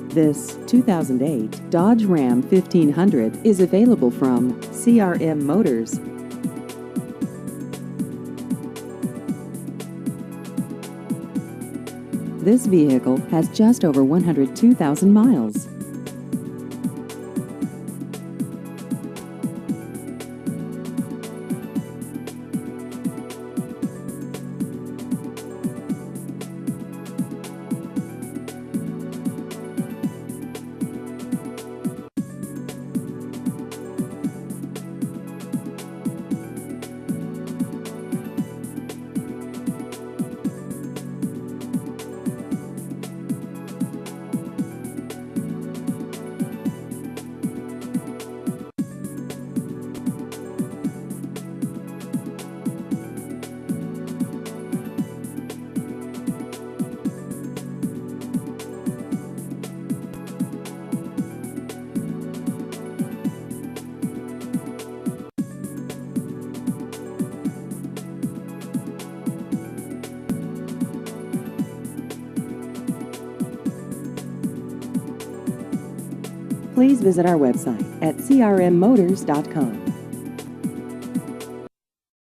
This 2008 Dodge Ram 1500 is available from CRM Motors. This vehicle has just over 102,000 miles. Please visit our website at crmmotors.com.